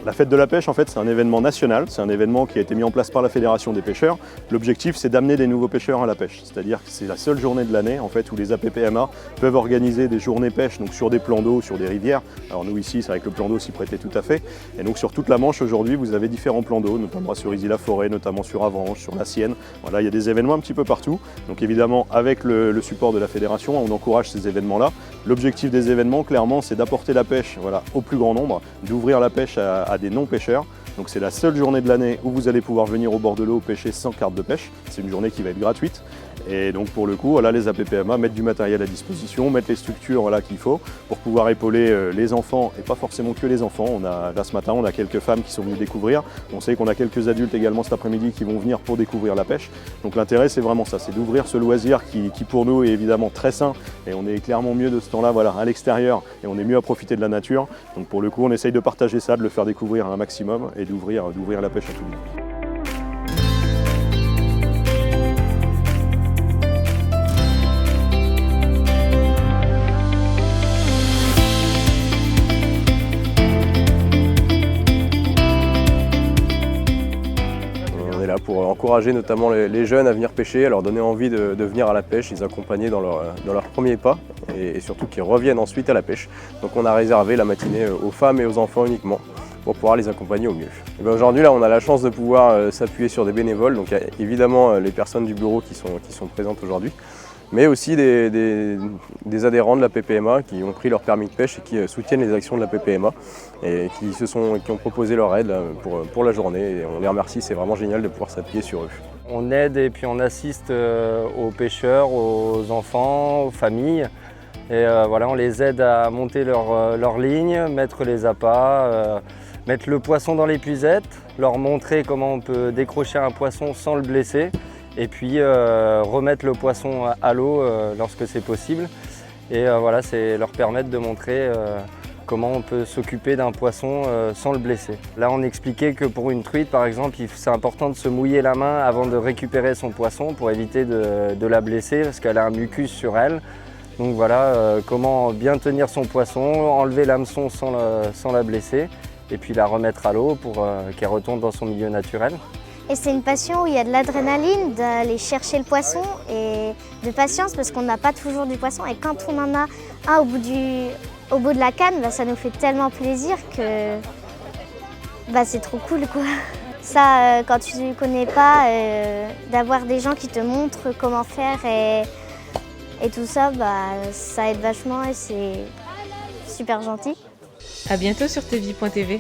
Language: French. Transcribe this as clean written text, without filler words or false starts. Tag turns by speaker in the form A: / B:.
A: La fête de la pêche, en fait, c'est un événement national, c'est un événement qui a été mis en place par la Fédération des pêcheurs. L'objectif, c'est d'amener des nouveaux pêcheurs à la pêche, c'est-à-dire que c'est la seule journée de l'année en fait, où les APPMA peuvent organiser des journées pêche donc sur des plans d'eau, sur des rivières. Alors nous ici, c'est vrai que le plan d'eau s'y prêtait tout à fait. Et donc sur toute la Manche aujourd'hui, vous avez différents plans d'eau, notamment sur Issy-la-Forêt, notamment sur Avranches, sur la Sienne. Voilà, il y a des événements un petit peu partout. Donc évidemment, avec le support de la Fédération, on encourage ces événements-là. L'objectif des événements, clairement, c'est d'apporter la pêche au plus grand nombre, d'ouvrir la pêche à des non-pêcheurs. Donc c'est la seule journée de l'année où vous allez pouvoir venir au bord de l'eau pêcher sans carte de pêche. C'est une journée qui va être gratuite. Et donc pour le coup, les APPMA mettent du matériel à disposition, mettent les structures qu'il faut pour pouvoir épauler les enfants, et pas forcément que les enfants. Là ce matin, on a quelques femmes qui sont venues découvrir. On sait qu'on a quelques adultes également cet après-midi qui vont venir pour découvrir la pêche. Donc l'intérêt, c'est vraiment ça, c'est d'ouvrir ce loisir qui pour nous est évidemment très sain. Et on est clairement mieux de ce temps-là à l'extérieur et on est mieux à profiter de la nature. Donc pour le coup, on essaye de partager ça, de le faire découvrir un maximum et d'ouvrir la pêche à tout le monde.
B: On est là pour encourager notamment les jeunes à venir pêcher, à leur donner envie de venir à la pêche, les accompagner dans leurs premiers pas et surtout qu'ils reviennent ensuite à la pêche. Donc on a réservé la matinée aux femmes et aux enfants uniquement pour pouvoir les accompagner au mieux. Aujourd'hui, là, on a la chance de pouvoir s'appuyer sur des bénévoles, donc il y a évidemment les personnes du bureau qui sont présentes aujourd'hui, mais aussi des adhérents de la PPMA qui ont pris leur permis de pêche et qui soutiennent les actions de la PPMA et qui ont proposé leur aide pour la journée. Et on les remercie, c'est vraiment génial de pouvoir s'appuyer sur eux.
C: On aide et puis on assiste aux pêcheurs, aux enfants, aux familles. Et on les aide à monter leur ligne, mettre les appâts, mettre le poisson dans l'épuisette, leur montrer comment on peut décrocher un poisson sans le blesser et puis remettre le poisson à l'eau lorsque c'est possible. Et c'est leur permettre de montrer comment on peut s'occuper d'un poisson sans le blesser. Là, on expliquait que pour une truite, par exemple, c'est important de se mouiller la main avant de récupérer son poisson pour éviter de la blesser parce qu'elle a un mucus sur elle. Donc voilà, comment bien tenir son poisson, enlever l'hameçon sans la blesser et puis la remettre à l'eau pour qu'elle retourne dans son milieu naturel.
D: Et c'est une passion où il y a de l'adrénaline, d'aller chercher le poisson et de patience parce qu'on n'a pas toujours du poisson. Et quand on en a un au bout de la canne, ça nous fait tellement plaisir que c'est trop cool, quoi. Ça, quand tu ne connais pas, d'avoir des gens qui te montrent comment faire et tout ça, ça aide vachement et c'est super gentil.
E: À bientôt sur tvie.tv.